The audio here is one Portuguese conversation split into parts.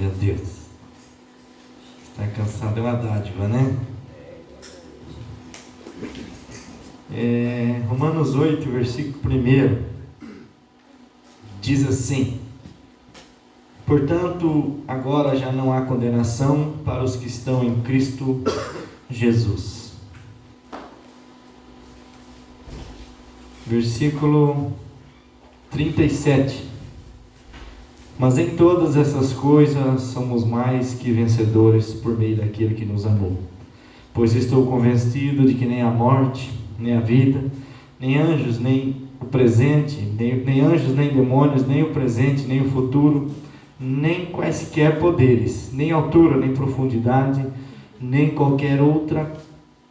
Glória a Deus. Está cansado é uma dádiva, né? Romanos 8, versículo 1, diz assim: portanto, agora já não há condenação para os que estão em Cristo Jesus. Versículo 37. Mas em todas essas coisas somos mais que vencedores por meio daquele que nos amou. Pois estou convencido de que nem a morte, nem a vida, nem anjos, nem o presente, nem anjos, nem demônios, nem o presente, nem o futuro, nem quaisquer poderes, nem altura, nem profundidade, nem qualquer outra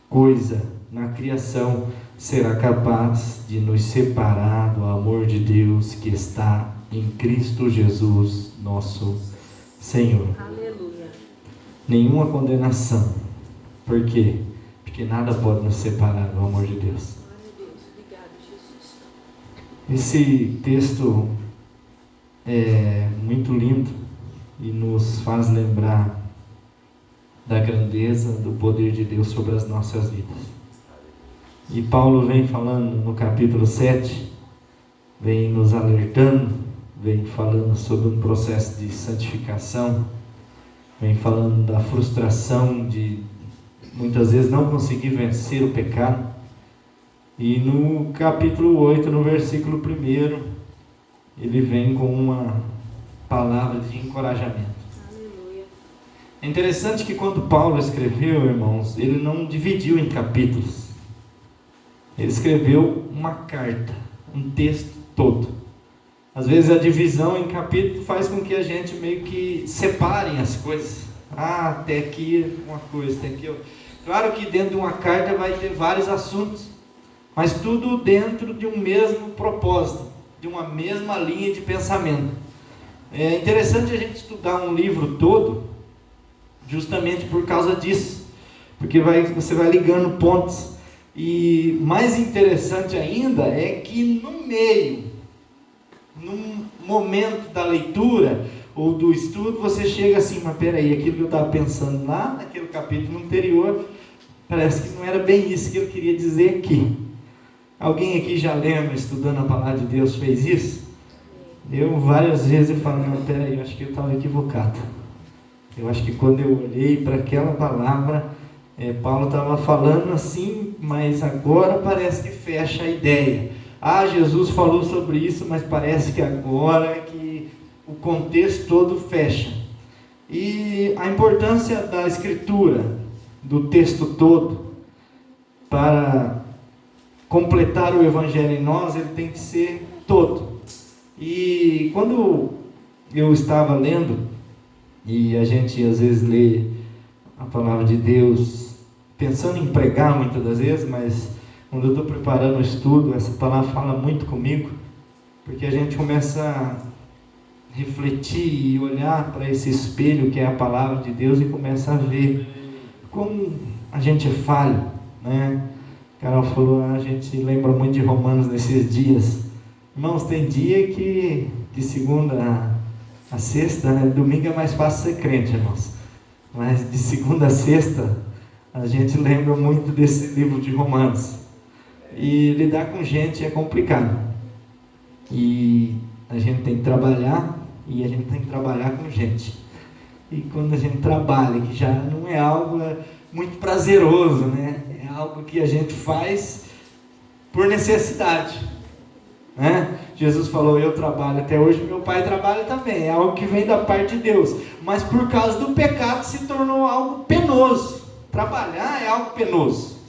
coisa na criação será capaz de nos separar do amor de Deus que está em Cristo Jesus, nosso Senhor. Aleluia. Nenhuma condenação. Por quê? Porque nada pode nos separar do amor de Deus. Glória a Deus. Obrigado, Jesus. Esse texto é muito lindo e nos faz lembrar da grandeza do poder de Deus sobre as nossas vidas. E Paulo vem falando no capítulo 7, vem nos alertando, vem falando sobre um processo de santificação, vem falando da frustração de muitas vezes não conseguir vencer o pecado. E no capítulo 8, no versículo 1, ele vem com uma palavra de encorajamento. Aleluia. É interessante que quando Paulo escreveu, irmãos, ele não dividiu em capítulos. Ele escreveu uma carta, um texto todo. Às vezes a divisão em capítulo faz com que a gente meio que separe as coisas. Até aqui uma coisa, até aqui outra. Claro que dentro de uma carta vai ter vários assuntos, mas tudo dentro de um mesmo propósito, de uma mesma linha de pensamento. É interessante a gente estudar um livro todo, justamente por causa disso, porque você vai ligando pontos. E mais interessante ainda é que no meio, num momento da leitura ou do estudo, você chega assim, mas peraí, aquilo que eu estava pensando lá naquele capítulo anterior, parece que não era bem isso que eu queria dizer aqui. Alguém aqui já lembra, estudando a palavra de Deus, fez isso? Eu várias vezes eu falo, não, peraí, eu acho que eu estava equivocado. Eu acho que quando eu olhei para aquela palavra, Paulo estava falando assim, mas agora parece que fecha a ideia. Jesus falou sobre isso, mas parece que agora é que o contexto todo fecha. E a importância da escritura, do texto todo, para completar o evangelho em nós, ele tem que ser todo. E quando eu estava lendo, e a gente às vezes lê a palavra de Deus, pensando em pregar muitas das vezes, mas quando eu estou preparando o estudo, essa palavra fala muito comigo, porque a gente começa a refletir e olhar para esse espelho que é a palavra de Deus e começa a ver como a gente é falho, né? Carol falou, a gente lembra muito de Romanos nesses dias. Irmãos, tem dia que de segunda a sexta, né? Domingo é mais fácil ser crente, irmãos, mas de segunda a sexta a gente lembra muito desse livro de Romanos. E lidar com gente é complicado. E a gente tem que trabalhar, e a gente tem que trabalhar com gente. E quando a gente trabalha, que já não é algo muito prazeroso, né? É algo que a gente faz por necessidade, né? Jesus falou, eu trabalho até hoje, meu pai trabalha também. É algo que vem da parte de Deus. Mas por causa do pecado se tornou algo penoso. Trabalhar é algo penoso.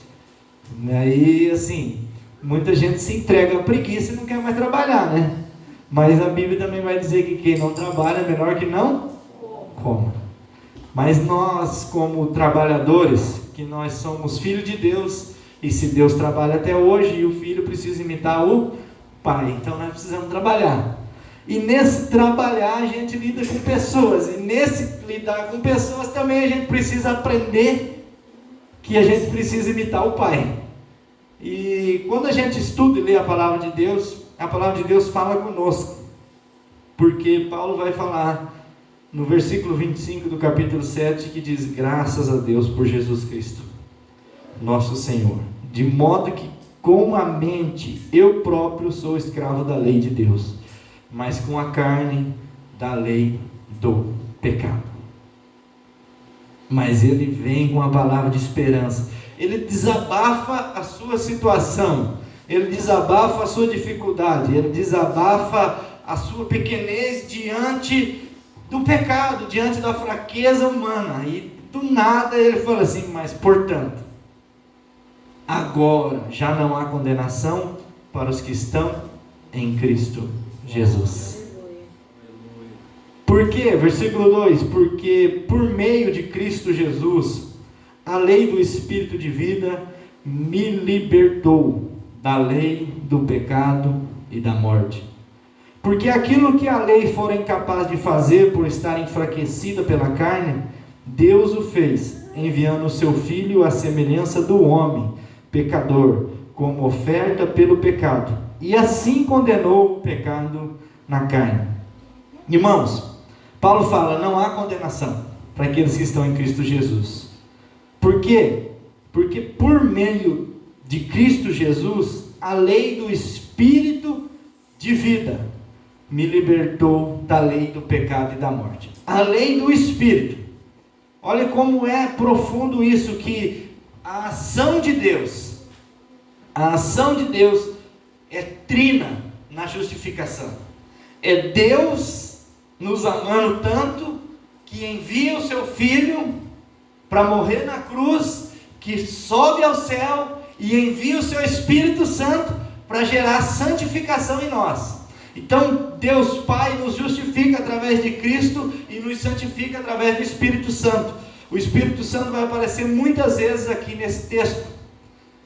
Aí, assim, muita gente se entrega à preguiça e não quer mais trabalhar, né? Mas a Bíblia também vai dizer que quem não trabalha é melhor que não coma. Mas nós, como trabalhadores, que nós somos filhos de Deus, e se Deus trabalha até hoje, e o filho precisa imitar o pai, então nós precisamos trabalhar. E nesse trabalhar a gente lida com pessoas, e nesse lidar com pessoas também a gente precisa aprender que a gente precisa imitar o pai. E quando a gente estuda e lê a palavra de Deus fala conosco, porque Paulo vai falar no versículo 25 do capítulo 7, que diz: graças a Deus por Jesus Cristo, nosso Senhor, de modo que com a mente eu próprio sou escravo da lei de Deus, mas com a carne da lei do pecado. Mas ele vem com a palavra de esperança, ele desabafa a sua situação, ele desabafa a sua dificuldade, ele desabafa a sua pequenez diante do pecado, diante da fraqueza humana, e do nada ele fala assim: mas portanto, agora já não há condenação para os que estão em Cristo Jesus. Por quê? Versículo 2: porque por meio de Cristo Jesus, a lei do Espírito de vida me libertou da lei do pecado e da morte. Porque aquilo que a lei fora incapaz de fazer por estar enfraquecida pela carne, Deus o fez, enviando o seu Filho à semelhança do homem, pecador, como oferta pelo pecado, e assim condenou o pecado na carne. Irmãos, Paulo fala: não há condenação para aqueles que estão em Cristo Jesus. Por quê? Porque por meio de Cristo Jesus, a lei do Espírito de vida me libertou da lei do pecado e da morte. A lei do Espírito. Olha como é profundo isso, que a ação de Deus é trina na justificação. É Deus nos amando tanto que envia o seu Filho para morrer na cruz, que sobe ao céu e envia o seu Espírito Santo para gerar santificação em nós. Então Deus Pai nos justifica através de Cristo e nos santifica através do Espírito Santo. O Espírito Santo vai aparecer muitas vezes aqui nesse texto.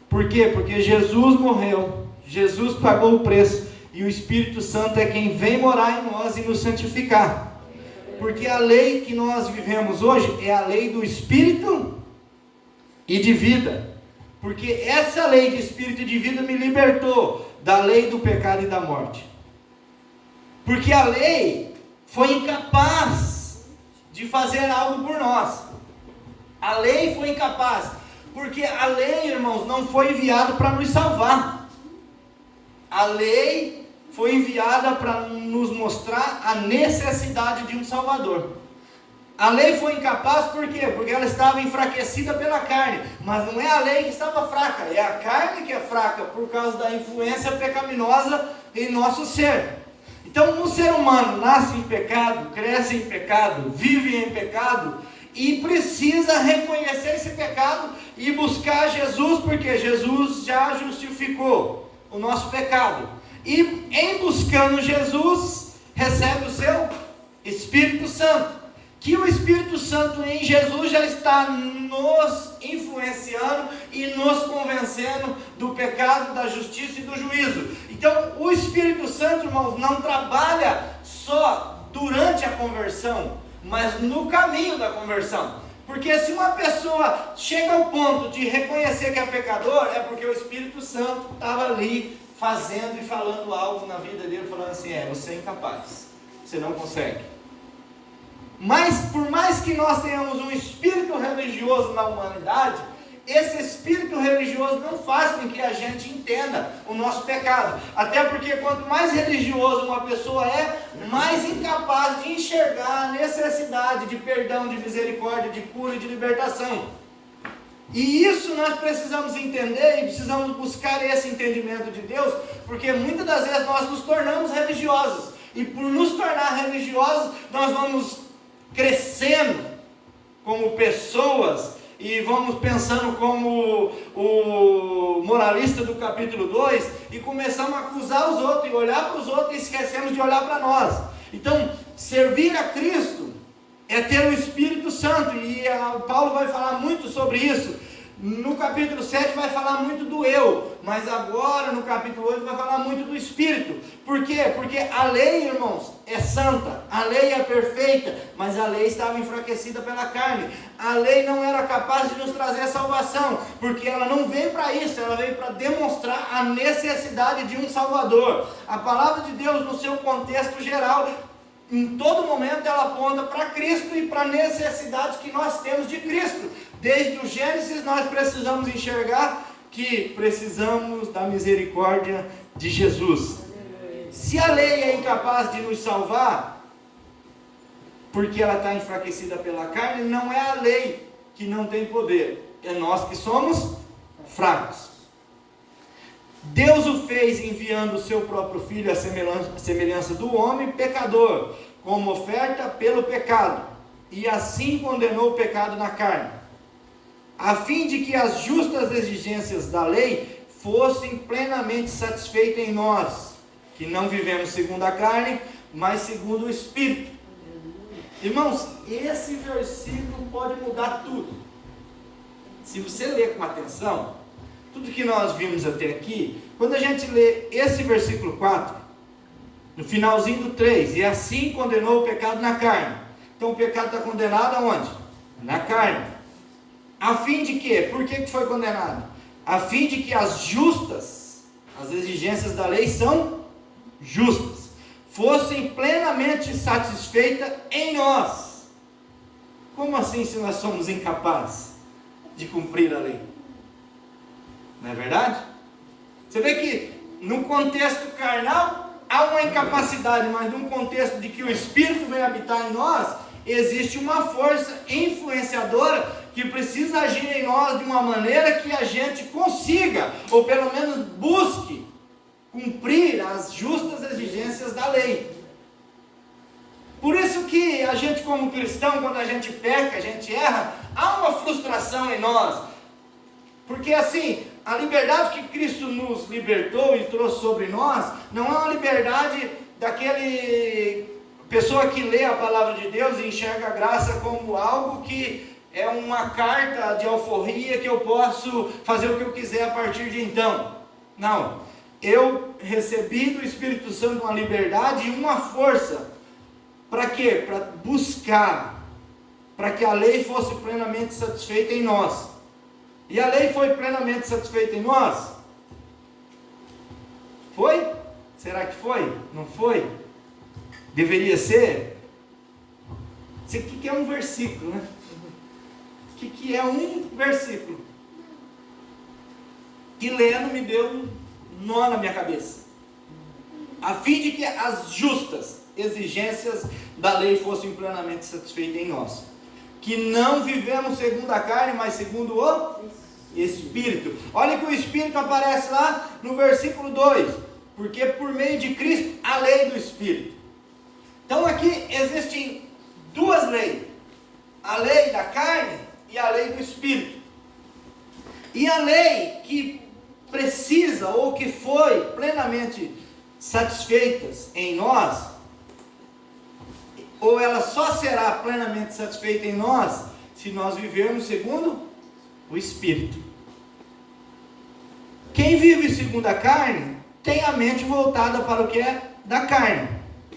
Por quê? Porque Jesus morreu, Jesus pagou o preço, e o Espírito Santo é quem vem morar em nós e nos santificar. Porque a lei que nós vivemos hoje é a lei do Espírito e de vida. Porque essa lei de Espírito e de vida me libertou da lei do pecado e da morte. Porque a lei foi incapaz de fazer algo por nós. A lei foi incapaz. Porque a lei, irmãos, não foi enviada para nos salvar. A lei foi enviada para nos mostrar a necessidade de um Salvador. A lei foi incapaz por quê? Porque ela estava enfraquecida pela carne. Mas não é a lei que estava fraca, é a carne que é fraca por causa da influência pecaminosa em nosso ser. Então, um ser humano nasce em pecado, cresce em pecado, vive em pecado, e precisa reconhecer esse pecado e buscar Jesus, porque Jesus já justificou o nosso pecado. E em buscando Jesus, recebe o seu Espírito Santo, que o Espírito Santo em Jesus já está nos influenciando e nos convencendo do pecado, da justiça e do juízo. Então o Espírito Santo, irmãos, não trabalha só durante a conversão, mas no caminho da conversão. Porque se uma pessoa chega ao ponto de reconhecer que é pecador, é porque o Espírito Santo estava ali fazendo e falando algo na vida dele, falando assim: você é incapaz, você não consegue. Mas por mais que nós tenhamos um espírito religioso na humanidade, esse espírito religioso não faz com que a gente entenda o nosso pecado. Até porque quanto mais religioso uma pessoa é, mais incapaz de enxergar a necessidade de perdão, de misericórdia, de cura e de libertação. E isso nós precisamos entender e precisamos buscar esse entendimento de Deus, porque muitas das vezes nós nos tornamos religiosos. E por nos tornar religiosos, nós vamos crescendo como pessoas e vamos pensando como o moralista do capítulo 2 e começamos a acusar os outros e olhar para os outros e esquecemos de olhar para nós. Então, servir a Cristo é ter o Espírito Santo, e o Paulo vai falar muito sobre isso. No capítulo 7 vai falar muito do eu, mas agora no capítulo 8 vai falar muito do Espírito. Por quê? Porque a lei, irmãos, é santa, a lei é perfeita, mas a lei estava enfraquecida pela carne. A lei não era capaz de nos trazer salvação, porque ela não veio para isso, ela veio para demonstrar a necessidade de um Salvador. A palavra de Deus, no seu contexto geral, em todo momento ela aponta para Cristo e para a necessidade que nós temos de Cristo. Desde o Gênesis nós precisamos enxergar que precisamos da misericórdia de Jesus. Se a lei é incapaz de nos salvar, porque ela está enfraquecida pela carne, não é a lei que não tem poder, é nós que somos fracos. Deus o fez enviando o seu próprio Filho à semelhança do homem pecador, como oferta pelo pecado, e assim condenou o pecado na carne, a fim de que as justas exigências da lei fossem plenamente satisfeitas em nós, que não vivemos segundo a carne, mas segundo o Espírito. Irmãos, esse versículo pode mudar tudo. Se você ler com atenção, tudo que nós vimos até aqui, quando a gente lê esse versículo 4, no finalzinho do 3, e assim condenou o pecado na carne. Então o pecado está condenado aonde? Na carne. A fim de quê? Por que foi condenado? A fim de que as justas, as exigências da lei são justas, fossem plenamente satisfeitas em nós. Como assim se nós somos incapazes de cumprir a lei? Não é verdade? Você vê que no contexto carnal há uma incapacidade, mas num contexto de que o Espírito vem habitar em nós, existe uma força influenciadora que precisa agir em nós de uma maneira que a gente consiga, ou pelo menos busque, cumprir as justas exigências da lei. Por isso que a gente como cristão, quando a gente peca, a gente erra, há uma frustração em nós. Porque assim, a liberdade que Cristo nos libertou e trouxe sobre nós, não é uma liberdade daquele pessoa que lê a palavra de Deus e enxerga a graça como algo que é uma carta de alforria que eu posso fazer o que eu quiser a partir de então. Não. Eu recebi do Espírito Santo uma liberdade e uma força. Para quê? Para buscar, para que a lei fosse plenamente satisfeita em nós. E a lei foi plenamente satisfeita em nós? Foi? Será que foi? Não foi? Deveria ser? Isso aqui que é um versículo, né? O que é um versículo? Que lendo me deu um nó na minha cabeça. A fim de que as justas exigências da lei fossem plenamente satisfeitas em nós. Que não vivemos segundo a carne, mas segundo o Espírito. Olha que o Espírito aparece lá no versículo 2. Porque por meio de Cristo, a lei do Espírito. Então aqui existem duas leis. A lei da carne e a lei do Espírito. E a lei que precisa ou que foi plenamente satisfeitas em nós, ou ela só será plenamente satisfeita em nós se nós vivermos segundo o Espírito. Quem vive segundo a carne tem a mente voltada para o que é da carne,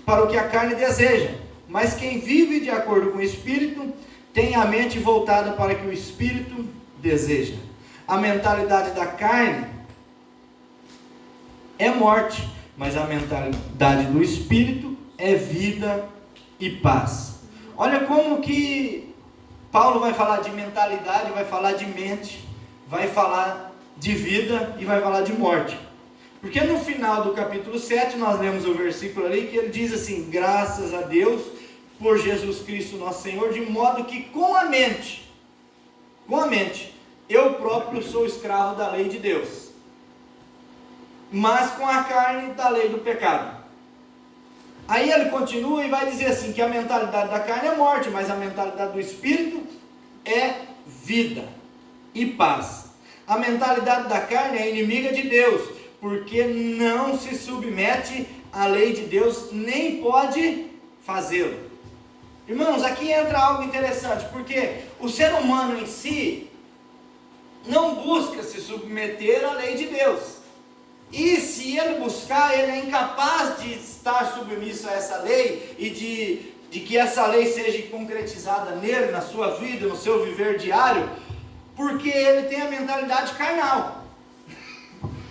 para o que a carne deseja. Mas quem vive de acordo com o Espírito tem a mente voltada para o que o Espírito deseja. A mentalidade da carne é morte, mas a mentalidade do Espírito é vida e paz. Olha como que Paulo vai falar de mentalidade, vai falar de mente, vai falar de vida e vai falar de morte. Porque no final do capítulo 7 nós lemos o versículo ali que ele diz assim: graças a Deus por Jesus Cristo nosso Senhor, de modo que com a mente, eu próprio sou escravo da lei de Deus, mas com a carne da lei do pecado. Aí ele continua e vai dizer assim, que a mentalidade da carne é morte, mas a mentalidade do Espírito é vida e paz. A mentalidade da carne é inimiga de Deus, porque não se submete à lei de Deus, nem pode fazê-lo. Irmãos, aqui entra algo interessante, porque o ser humano em si não busca se submeter à lei de Deus. E se ele buscar, ele é incapaz de estar submisso a essa lei e de que essa lei seja concretizada nele, na sua vida, no seu viver diário, porque ele tem a mentalidade carnal.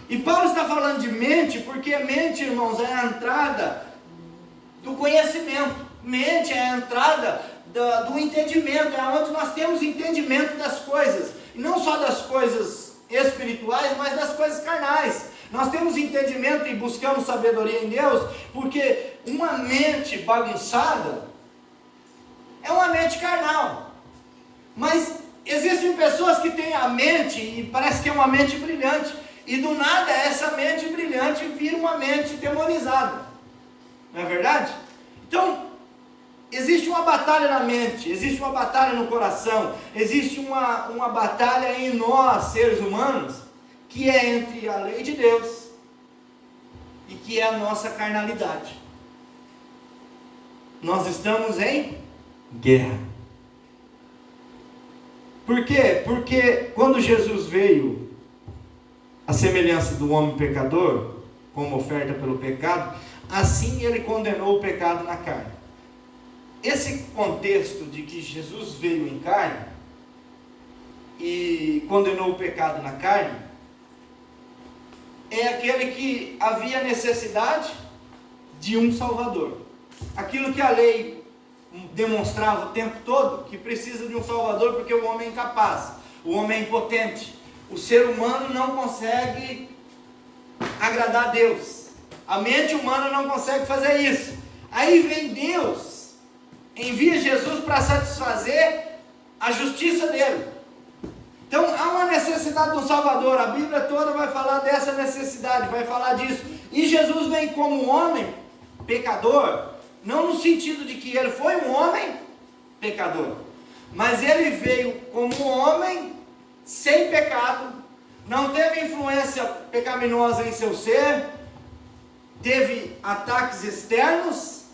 E Paulo está falando de mente, porque mente, irmãos, é a entrada do conhecimento. mente é a entrada do entendimento, é onde nós temos entendimento das coisas, e não só das coisas espirituais, mas das coisas carnais. Nós temos entendimento e buscamos sabedoria em Deus, porque uma mente bagunçada é uma mente carnal. Mas existem pessoas que têm a mente, e parece que é uma mente brilhante, e do nada essa mente brilhante vira uma mente demonizada. Não é verdade? Então, existe uma batalha na mente, existe uma batalha no coração, existe uma batalha em nós, seres humanos, que é entre a lei de Deus e que é a nossa carnalidade. Nós estamos em guerra. Por quê? Porque quando Jesus veio, a semelhança do homem pecador, como oferta pelo pecado, assim ele condenou o pecado na carne. Esse contexto de que Jesus veio em carne e condenou o pecado na carne, é aquele que havia necessidade de um Salvador. Aquilo que a lei demonstrava o tempo todo, que precisa de um Salvador porque o homem é incapaz, o homem é impotente, o ser humano não consegue agradar a Deus, a mente humana não consegue fazer isso. Aí vem Deus, envia Jesus para satisfazer a justiça dele. Então há uma necessidade de um Salvador, a Bíblia toda vai falar dessa necessidade, vai falar disso, e Jesus vem como homem pecador, não no sentido de que ele foi um homem pecador, mas ele veio como homem sem pecado, não teve influência pecaminosa em seu ser, teve ataques externos,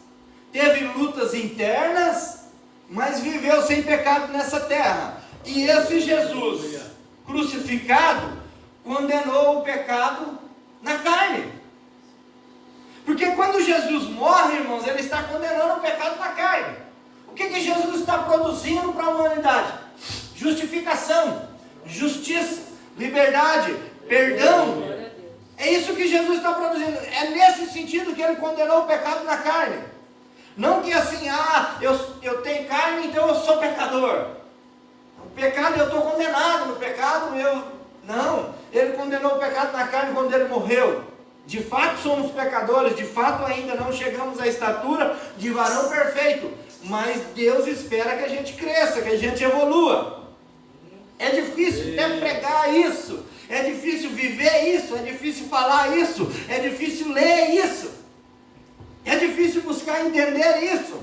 teve lutas internas, mas viveu sem pecado nessa terra. E esse Jesus crucificado condenou o pecado na carne. Porque quando Jesus morre, irmãos, ele está condenando o pecado na carne. O que Jesus está produzindo para a humanidade? Justificação, justiça, liberdade, perdão. É isso que Jesus está produzindo. É nesse sentido que ele condenou o pecado na carne. Não que assim, eu tenho carne, então eu sou pecador. O pecado, eu estou condenado no pecado, não, ele condenou o pecado na carne quando ele morreu. De fato somos pecadores, de fato ainda não chegamos à estatura de varão perfeito, mas Deus espera que a gente cresça, que a gente evolua. É difícil até pregar isso, é difícil viver isso, é difícil falar isso, é difícil ler isso, é difícil buscar entender isso,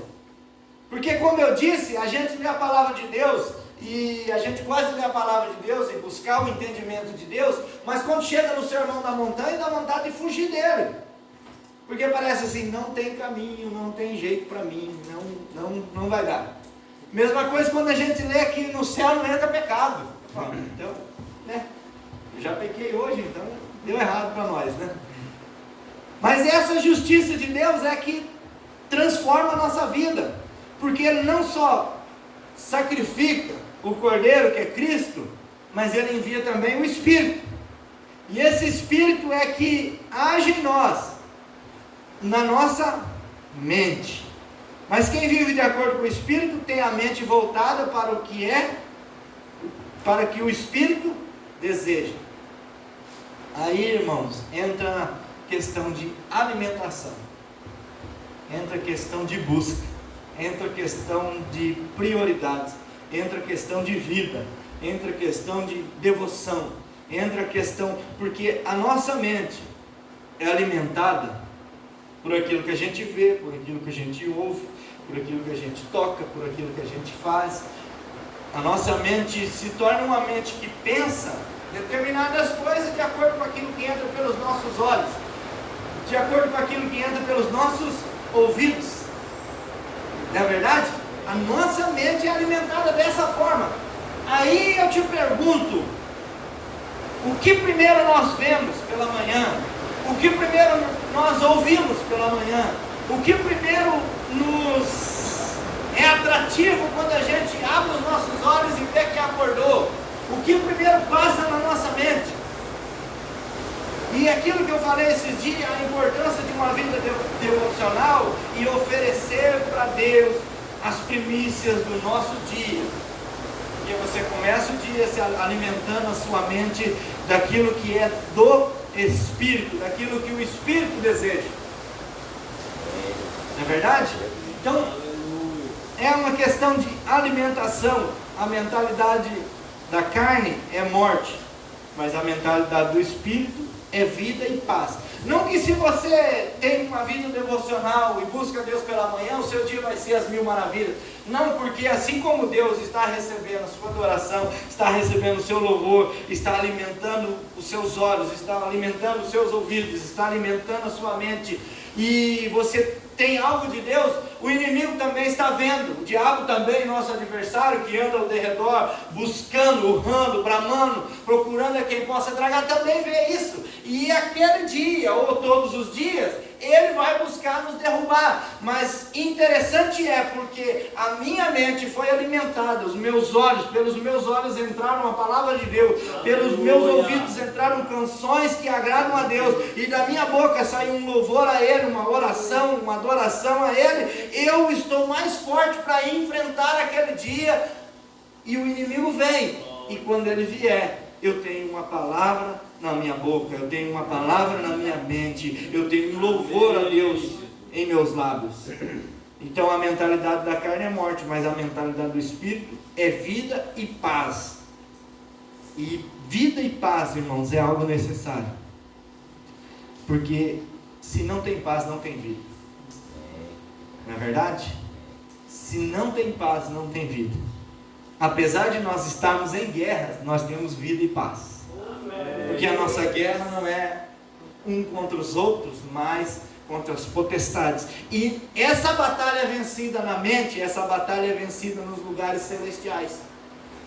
porque como eu disse, a gente lê a palavra de Deus, e a gente quase lê a palavra de Deus e buscar o entendimento de Deus, mas quando chega no sermão da montanha, dá vontade de fugir dele, porque parece assim, não tem caminho, não tem jeito para mim, não vai dar. Mesma coisa quando a gente lê que no céu não entra pecado. Então, né, eu já pequei hoje, então deu errado para nós, né? Mas essa justiça de Deus é que transforma a nossa vida, porque Ele não só sacrifica o Cordeiro, que é Cristo, mas Ele envia também o Espírito, e esse Espírito é que age em nós, na nossa mente. Mas quem vive de acordo com o Espírito tem a mente voltada para o que é, para que o Espírito deseja. Aí, irmãos, entra a questão de alimentação, entra a questão de busca, entra a questão de prioridades, entra a questão de vida, entra a questão de devoção, entra a questão, porque a nossa mente é alimentada por aquilo que a gente vê, por aquilo que a gente ouve, por aquilo que a gente toca, por aquilo que a gente faz. A nossa mente se torna uma mente que pensa determinadas coisas de acordo com aquilo que entra pelos nossos olhos, de acordo com aquilo que entra pelos nossos ouvidos. Não é verdade? A nossa mente é alimentada dessa forma. Aí eu te pergunto, o que primeiro nós vemos pela manhã? O que primeiro nós ouvimos pela manhã? O que primeiro nos é atrativo quando a gente abre os nossos olhos e vê que acordou? O que primeiro passa na nossa mente? E é aquilo que eu falei esses dias, a importância de uma vida devocional e oferecer para Deus as primícias do nosso dia. Porque você começa o dia se alimentando a sua mente daquilo que é do Espírito, daquilo que o Espírito deseja. Não é verdade? Então, é uma questão de alimentação. A mentalidade da carne é morte, mas a mentalidade do Espírito é vida e paz. Não que se você tem uma vida devocional e busca Deus pela manhã, o seu dia vai ser as mil maravilhas. Não, porque assim como Deus está recebendo a sua adoração, está recebendo o seu louvor, está alimentando os seus olhos, está alimentando os seus ouvidos, está alimentando a sua mente, e você tem algo de Deus, o inimigo também está vendo, o diabo também, nosso adversário, que anda ao derredor, buscando, urrando, bramando, procurando a quem possa tragar, também vê isso, e aquele dia, ou todos os dias, ele vai buscar nos derrubar. Mas interessante é, porque a minha mente foi alimentada, os meus olhos, pelos meus olhos entraram a palavra de Deus, pelos meus ouvidos entraram canções que agradam a Deus, e da minha boca saiu um louvor a Ele, uma oração, uma adoração a Ele. Eu estou mais forte para enfrentar aquele dia, e o inimigo vem, e quando ele vier, eu tenho uma palavra na minha boca, eu tenho uma palavra na minha mente, eu tenho um louvor a Deus em meus lábios. Então a mentalidade da carne é morte, mas a mentalidade do Espírito é vida e paz. E vida e paz, irmãos, é algo necessário, porque se não tem paz, não tem vida. Não é verdade? Se não tem paz, não tem vida. Apesar de nós estarmos em guerra, nós temos vida e paz. Porque a nossa guerra não é um contra os outros, mas contra as potestades. E essa batalha é vencida na mente, essa batalha é vencida nos lugares celestiais.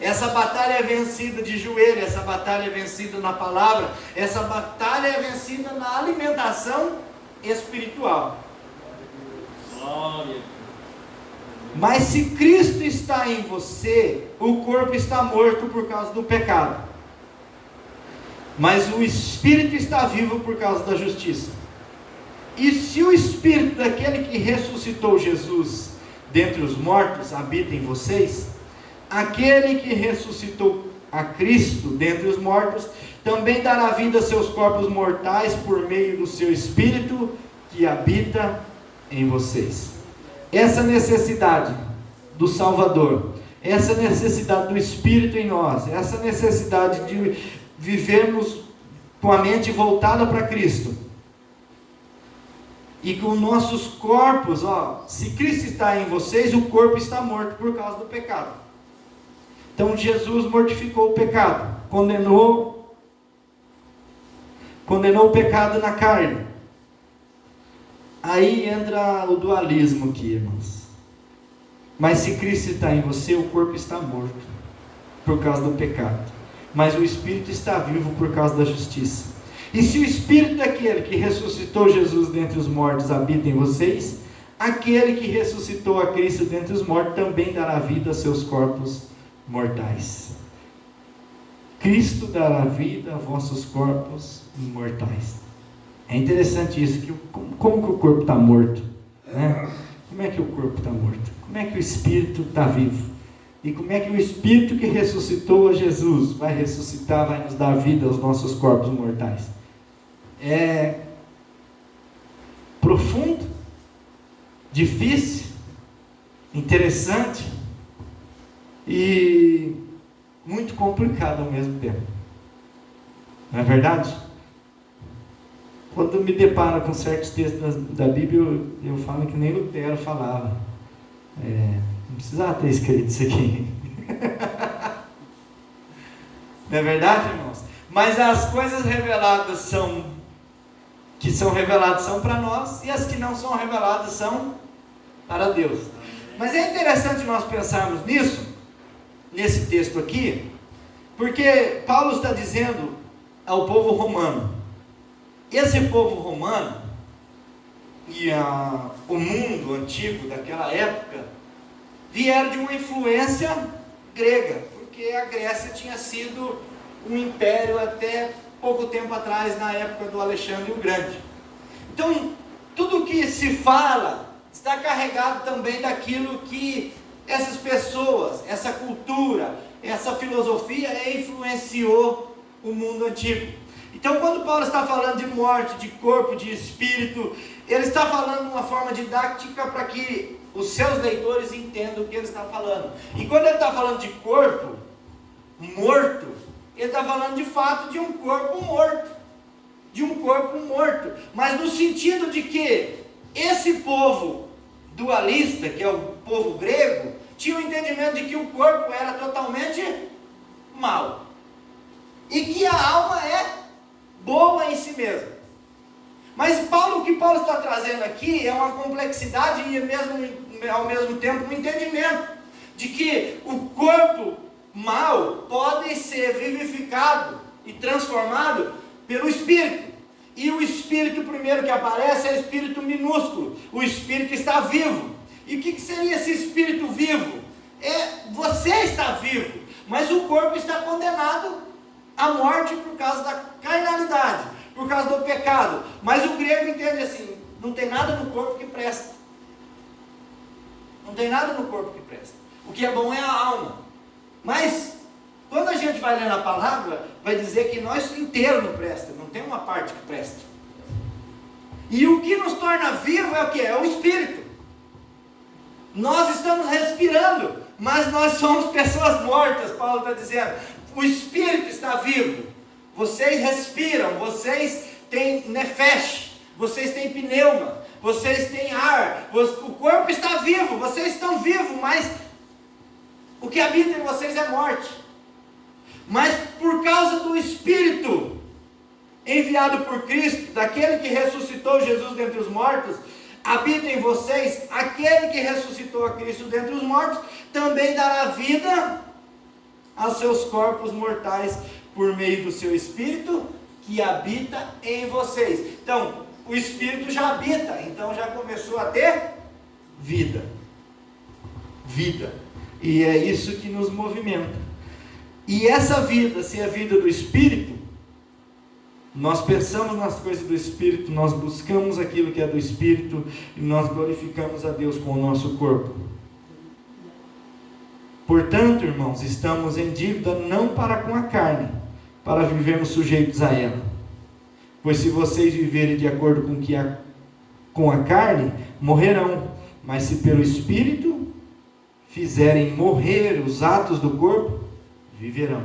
Essa batalha é vencida de joelho, essa batalha é vencida na palavra, essa batalha é vencida na alimentação espiritual. Glória. Mas se Cristo está em você, o corpo está morto por causa do pecado, mas o Espírito está vivo por causa da justiça. E se o Espírito daquele que ressuscitou Jesus dentre os mortos habita em vocês, aquele que ressuscitou a Cristo dentre os mortos também dará vida a seus corpos mortais por meio do seu Espírito que habita em vocês. Essa necessidade do Salvador, essa necessidade do Espírito em nós, essa necessidade de vivermos com a mente voltada para Cristo, e com nossos corpos, se Cristo está em vocês, o corpo está morto por causa do pecado. Então Jesus mortificou o pecado, condenou o pecado na carne. Aí entra o dualismo aqui, irmãos. Mas se Cristo está em você, o corpo está morto por causa do pecado, mas o Espírito está vivo por causa da justiça. E se o Espírito daquele que ressuscitou Jesus dentre os mortos habita em vocês, aquele que ressuscitou a Cristo dentre os mortos também dará vida a seus corpos mortais. Cristo dará vida a vossos corpos mortais. É interessante isso, que como que o corpo está morto, né? Como é que o corpo está morto? Como é que o Espírito está vivo? E como é que o Espírito que ressuscitou a Jesus vai ressuscitar, vai nos dar vida aos nossos corpos mortais? É profundo, difícil, interessante e muito complicado ao mesmo tempo. Não é verdade? Quando me deparo com certos textos da Bíblia, eu falo que nem Lutero falava. Não precisava ter escrito isso aqui. Não é verdade, irmãos? Mas as coisas reveladas que são reveladas são para nós, e as que não são reveladas são para Deus. Mas é interessante nós pensarmos nisso, nesse texto aqui, porque Paulo está dizendo ao povo romano. Esse povo romano e o mundo antigo daquela época vieram de uma influência grega, porque a Grécia tinha sido um império até pouco tempo atrás, na época do Alexandre o Grande. Então, tudo que se fala está carregado também daquilo que essas pessoas, essa cultura, essa filosofia influenciou o mundo antigo. Então, quando Paulo está falando de morte, de corpo, de espírito, ele está falando de uma forma didática para que os seus leitores entendam o que ele está falando. E quando ele está falando de corpo morto, ele está falando de fato de um corpo morto. De um corpo morto. Mas no sentido de que esse povo dualista, que é o povo grego, tinha o entendimento de que o corpo era totalmente mau. E que a alma é boa em si mesma. Mas o que Paulo está trazendo aqui é uma complexidade e ao mesmo tempo um entendimento de que o corpo mal pode ser vivificado e transformado pelo espírito. E o espírito primeiro que aparece é o espírito minúsculo. O espírito está vivo. E o que seria esse espírito vivo? Você está vivo, mas o corpo está condenado à morte por causa da carnalidade, por causa do pecado. Mas o grego entende assim: não tem nada no corpo que presta. Não tem nada no corpo que presta. O que é bom é a alma. Mas quando a gente vai ler na palavra, vai dizer que nós inteiro não presta, não tem uma parte que presta. E o que nos torna vivo é o que? É o espírito. Nós estamos respirando, mas nós somos pessoas mortas. Paulo está dizendo, o espírito está vivo. Vocês respiram, vocês têm nefesh, vocês têm pneuma, vocês têm ar, o corpo está vivo, vocês estão vivos, mas o que habita em vocês é morte. Mas por causa do Espírito enviado por Cristo, daquele que ressuscitou Jesus dentre os mortos, habita em vocês, aquele que ressuscitou a Cristo dentre os mortos, também dará vida aos seus corpos mortais por meio do seu Espírito que habita em vocês. Então, o Espírito já habita, então já começou a ter vida. Vida. E é isso que nos movimenta. E essa vida, se é a vida do Espírito, nós pensamos nas coisas do Espírito, nós buscamos aquilo que é do Espírito e nós glorificamos a Deus com o nosso corpo. Portanto, irmãos, estamos em dívida não para com a carne, para vivermos sujeitos a ela. Pois se vocês viverem de acordo com a carne, morrerão. Mas se pelo Espírito fizerem morrer os atos do corpo, viverão.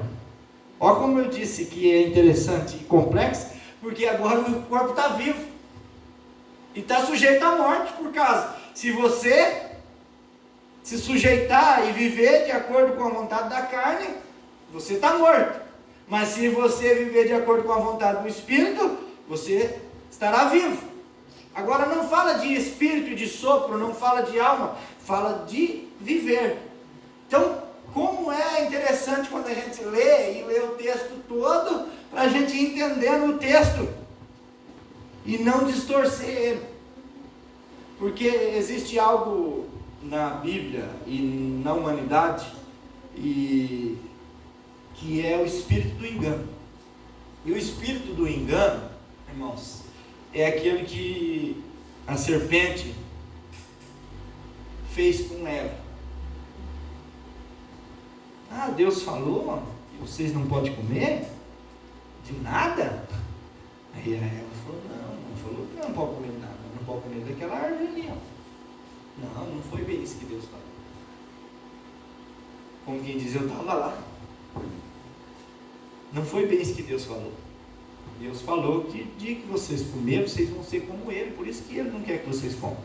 Olha como eu disse que é interessante e complexo, porque agora o corpo está vivo e está sujeito à morte por causa. Se você se sujeitar e viver de acordo com a vontade da carne, você está morto. Mas se você viver de acordo com a vontade do Espírito, você estará vivo. Agora não fala de espírito, de sopro, não fala de alma, fala de viver. Então, como é interessante quando a gente lê o texto todo, para a gente entender o texto e não distorcer ele. Porque existe algo na Bíblia e na humanidade que é o espírito do engano. E o espírito do engano, irmãos, é aquele que a serpente fez com Eva. Ah, Deus falou que vocês não podem comer? De nada? Aí a Eva falou, não falou que não pode comer nada, não pode comer daquela árvore ali. Não foi bem isso que Deus falou. Como quem diz, eu estava lá. Não foi bem isso que Deus falou. Deus falou que o dia que vocês comerem, vocês vão ser como Ele, por isso que Ele não quer que vocês comam.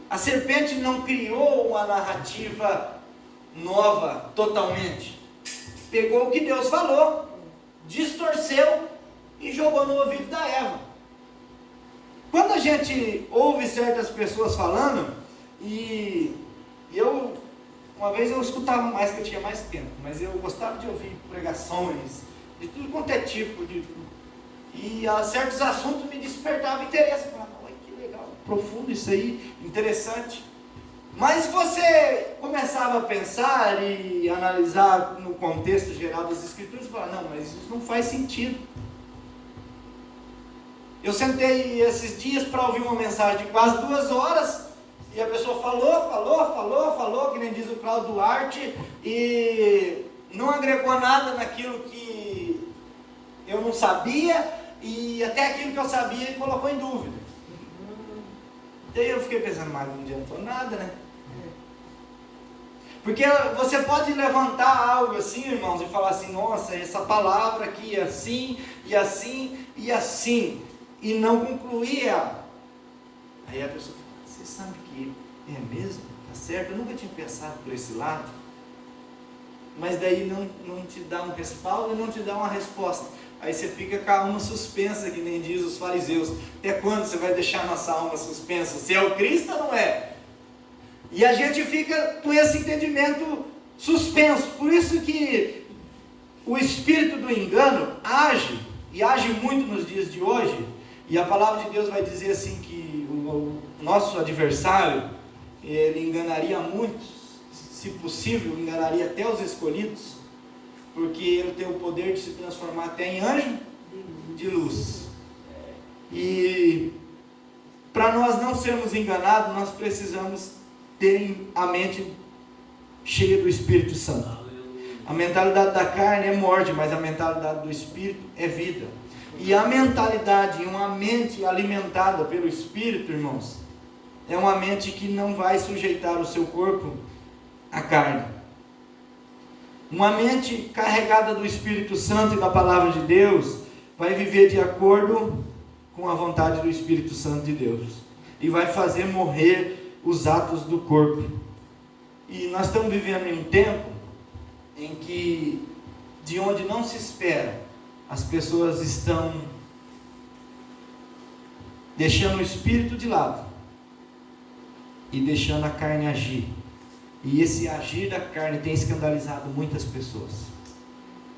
A serpente não criou uma narrativa nova totalmente. Pegou o que Deus falou, distorceu e jogou no ouvido da Eva. Quando a gente ouve certas pessoas falando, uma vez eu escutava mais, que eu tinha mais tempo, mas eu gostava de ouvir pregações, de tudo quanto é tipo, e certos assuntos me despertavam interesse. Eu falava, olha que legal, profundo isso aí, interessante. Mas se você começava a pensar e analisar no contexto geral das Escrituras, você fala, não, mas isso não faz sentido. Eu sentei esses dias para ouvir uma mensagem de quase 2 horas, e a pessoa falou, que nem diz o Cláudio Duarte, e não agregou nada naquilo que eu não sabia, e até aquilo que eu sabia ele colocou em dúvida. Daí eu fiquei pensando, mas não adiantou nada, né? Porque você pode levantar algo assim, irmãos, e falar assim, nossa, essa palavra aqui é assim, e assim, e assim, e não concluir ela. Aí a pessoa fala, você sabe que é mesmo? Tá certo? Eu nunca tinha pensado por esse lado. Mas daí não te dá um respaldo e não te dá uma resposta. Aí você fica com a alma suspensa, que nem diz os fariseus. Até quando você vai deixar nossa alma suspensa? Você é o Cristo ou não é? E a gente fica com esse entendimento suspenso. Por isso que o espírito do engano age, e age muito nos dias de hoje. E a palavra de Deus vai dizer assim que o nosso adversário, ele enganaria muitos, se possível, enganaria até os escolhidos, porque ele tem o poder de se transformar até em anjo de luz. E para nós não sermos enganados, nós precisamos ter a mente cheia do Espírito Santo. A mentalidade da carne é morte, mas a mentalidade do Espírito é vida. E a mentalidade, uma mente alimentada pelo Espírito, irmãos, é uma mente que não vai sujeitar o seu corpo à carne. Uma mente carregada do Espírito Santo e da Palavra de Deus vai viver de acordo com a vontade do Espírito Santo de Deus. E vai fazer morrer os atos do corpo. E nós estamos vivendo em um tempo em que, de onde não se espera, as pessoas estão deixando o Espírito de lado e deixando a carne agir. E esse agir da carne tem escandalizado muitas pessoas.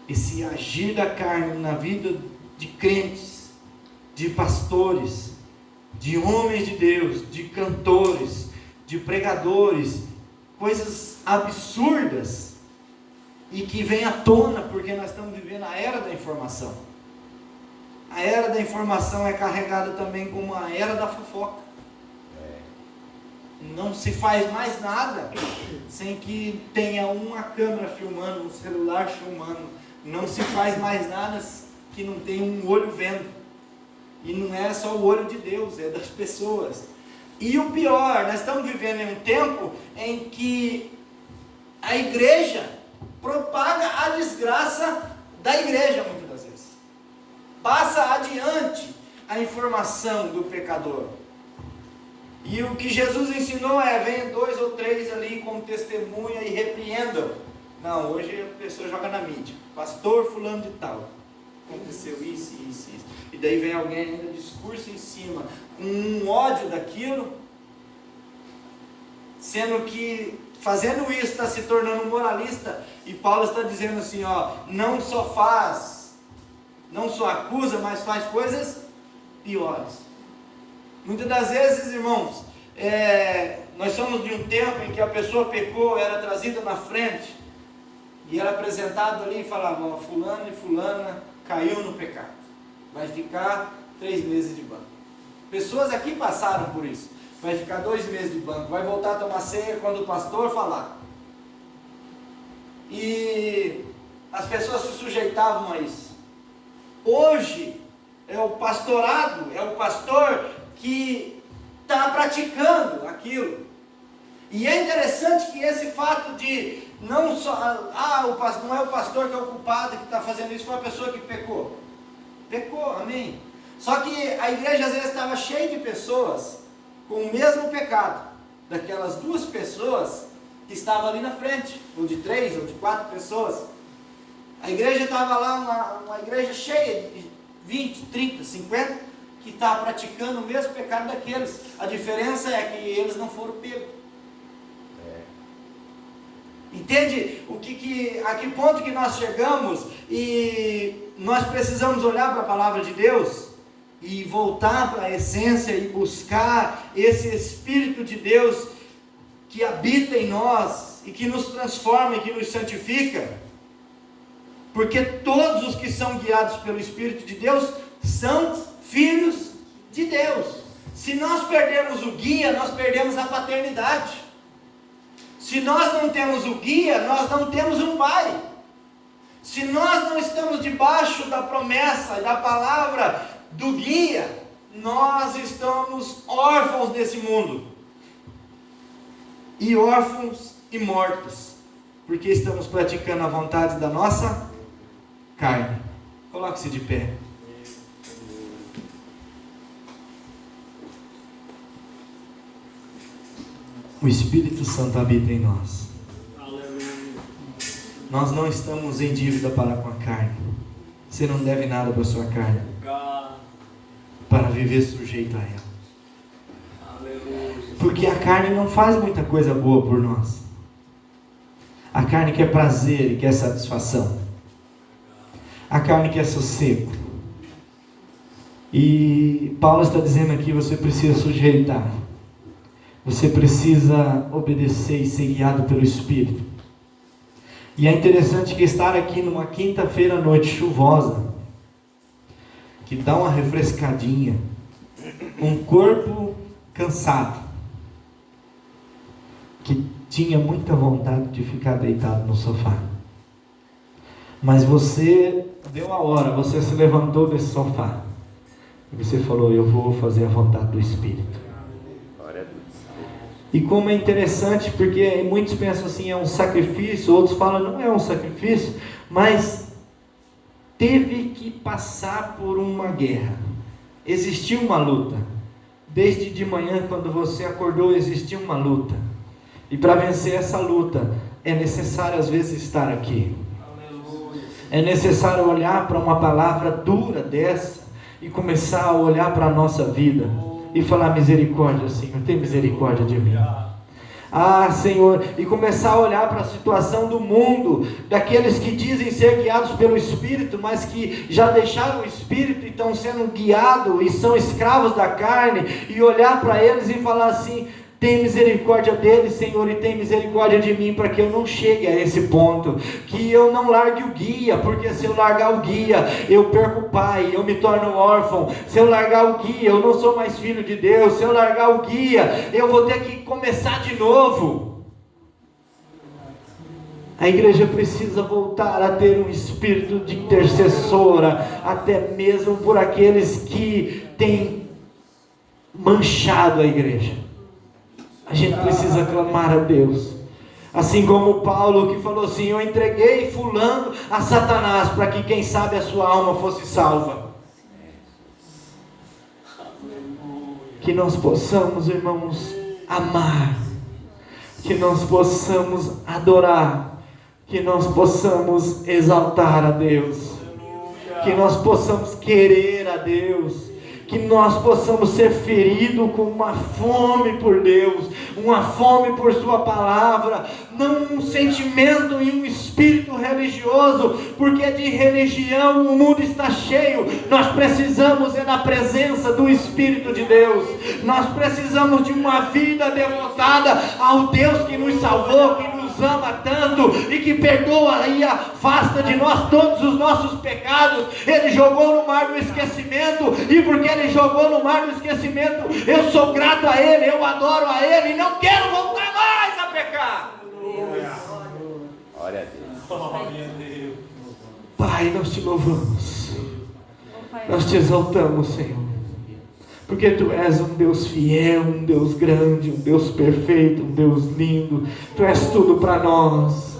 Esse agir da carne na vida de crentes, de pastores, de homens de Deus, de cantores, de pregadores, coisas absurdas, e que vem à tona porque nós estamos vivendo a era da informação. A era da informação é carregada também como a era da fofoca. Não se faz mais nada sem que tenha uma câmera filmando, um celular filmando. Não se faz mais nada que não tenha um olho vendo. E não é só o olho de Deus, é das pessoas. E o pior, nós estamos vivendo em um tempo em que a igreja propaga a desgraça da igreja, muitas das vezes. Passa adiante a informação do pecador. E o que Jesus ensinou é, venha 2 ou 3 ali como testemunha e repreendam. Não, hoje a pessoa joga na mídia. Pastor fulano de tal. Aconteceu isso. E daí vem alguém ainda discurso em cima, com um ódio daquilo, sendo que fazendo isso está se tornando moralista. E Paulo está dizendo assim, não só acusa, mas faz coisas piores. Muitas das vezes, irmãos, nós somos de um tempo em que a pessoa pecou, era trazida na frente, e era apresentado ali e falava, fulano e fulana caiu no pecado, vai ficar 3 meses de banco. Pessoas aqui passaram por isso, vai ficar 2 meses de banco, vai voltar a tomar ceia quando o pastor falar. E as pessoas se sujeitavam a isso. Hoje é o pastorado, é o pastor que está praticando aquilo. E é interessante que esse fato de não só, não é o pastor que é o culpado que está fazendo isso, foi a pessoa que pecou. Pecou, amém. Só que a igreja às vezes estava cheia de pessoas com o mesmo pecado, daquelas 2 pessoas que estavam ali na frente, ou de 3, ou de 4 pessoas. A igreja estava lá, uma igreja cheia de 20, 30, 50, que estava praticando o mesmo pecado daqueles. A diferença é que eles não foram pegos. Entende a que ponto que nós chegamos? E nós precisamos olhar para a palavra de Deus e voltar para a essência e buscar esse Espírito de Deus que habita em nós e que nos transforma e que nos santifica, porque todos os que são guiados pelo Espírito de Deus são filhos de Deus. Se nós perdermos o guia, nós perdemos a paternidade. Se nós não temos o guia, nós não temos um pai. Se nós não estamos debaixo da promessa e da palavra do guia, nós estamos órfãos nesse mundo. E órfãos e mortos, porque estamos praticando a vontade da nossa carne. Coloque-se de pé. O Espírito Santo habita em nós. Nós não estamos em dívida para com a carne. Você não deve nada para a sua carne, para viver sujeito a ela. Porque a carne não faz muita coisa boa por nós. A carne quer prazer e quer satisfação. A carne quer sossego. E Paulo está dizendo aqui: você precisa sujeitar. Você precisa obedecer e ser guiado pelo Espírito. E é interessante que estar aqui numa quinta-feira à noite chuvosa, que dá uma refrescadinha, um corpo cansado, que tinha muita vontade de ficar deitado no sofá, mas você deu a hora, você se levantou desse sofá e você falou: eu vou fazer a vontade do Espírito. E como é interessante, porque muitos pensam assim, é um sacrifício, outros falam, não é um sacrifício, mas teve que passar por uma guerra, existiu uma luta, desde de manhã quando você acordou existiu uma luta, e para vencer essa luta, é necessário às vezes estar aqui, é necessário olhar para uma palavra dura dessa, e começar a olhar para a nossa vida, e falar: misericórdia, Senhor, tem misericórdia de mim. Ah, Senhor, e começar a olhar para a situação do mundo, daqueles que dizem ser guiados pelo Espírito, mas que já deixaram o Espírito e estão sendo guiados e são escravos da carne, e olhar para eles e falar assim: tem misericórdia deles, Senhor, e tem misericórdia de mim, para que eu não chegue a esse ponto, que eu não largue o guia, porque se eu largar o guia, eu perco o pai, eu me torno órfão. Se eu largar o guia, eu não sou mais filho de Deus. Se eu largar o guia, eu vou ter que começar de novo. A igreja precisa voltar a ter um espírito de intercessora, até mesmo por aqueles que têm manchado a igreja. A gente precisa clamar a Deus, assim como Paulo, que falou assim: eu entreguei fulano a Satanás, para que quem sabe a sua alma fosse salva. Que nós possamos, irmãos, amar, que nós possamos adorar, que nós possamos exaltar a Deus, que nós possamos querer a Deus, que nós possamos ser feridos com uma fome por Deus, uma fome por sua palavra, não um sentimento e um espírito religioso, porque de religião o mundo está cheio. Nós precisamos da presença do Espírito de Deus, nós precisamos de uma vida devotada ao Deus que nos salvou, que nos ama tanto e que perdoa e afasta de nós todos os nossos pecados. Ele jogou no mar do esquecimento, e porque Ele jogou no mar do esquecimento, eu sou grato a Ele, eu adoro a Ele e não quero voltar mais a pecar. Glória a Deus. Pai, nós te louvamos, nós te exaltamos, Senhor, porque Tu és um Deus fiel, um Deus grande, um Deus perfeito, um Deus lindo. Tu és tudo para nós.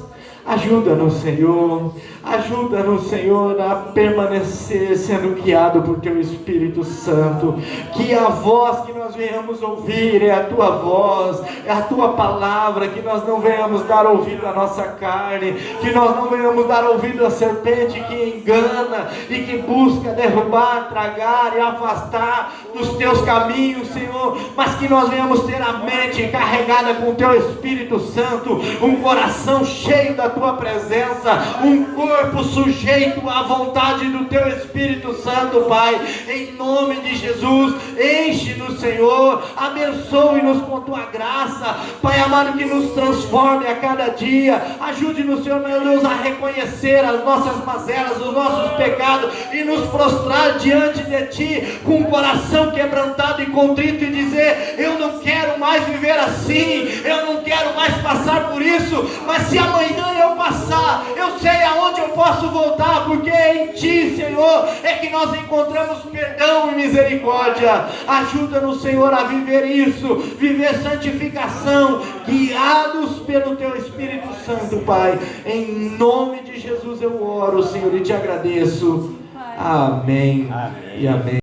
Ajuda-nos, Senhor, ajuda-nos, Senhor, a permanecer sendo guiado por Teu Espírito Santo, que a voz que nós venhamos ouvir é a Tua voz, é a Tua palavra, que nós não venhamos dar ouvido à nossa carne, que nós não venhamos dar ouvido à serpente que engana e que busca derrubar, tragar e afastar dos Teus caminhos, Senhor, mas que nós venhamos ter a mente carregada com o Teu Espírito Santo, um coração cheio da tua presença, um corpo sujeito à vontade do teu Espírito Santo, Pai, em nome de Jesus. Enche-nos, Senhor, abençoe-nos com tua graça, Pai amado, que nos transforme a cada dia. Ajude-nos, Senhor meu Deus, a reconhecer as nossas mazelas, os nossos pecados, e nos prostrar diante de Ti com um coração quebrantado e contrito, e dizer: eu não quero mais viver assim, eu não quero mais passar por isso, mas se amanhã eu passar, eu sei aonde eu posso voltar, porque é em Ti, Senhor, é que nós encontramos perdão e misericórdia. Ajuda-nos, Senhor, a viver isso, viver santificação, guiados pelo Teu Espírito Santo, Pai. Em nome de Jesus eu oro, Senhor, e te agradeço. Amém. Amém. E amém.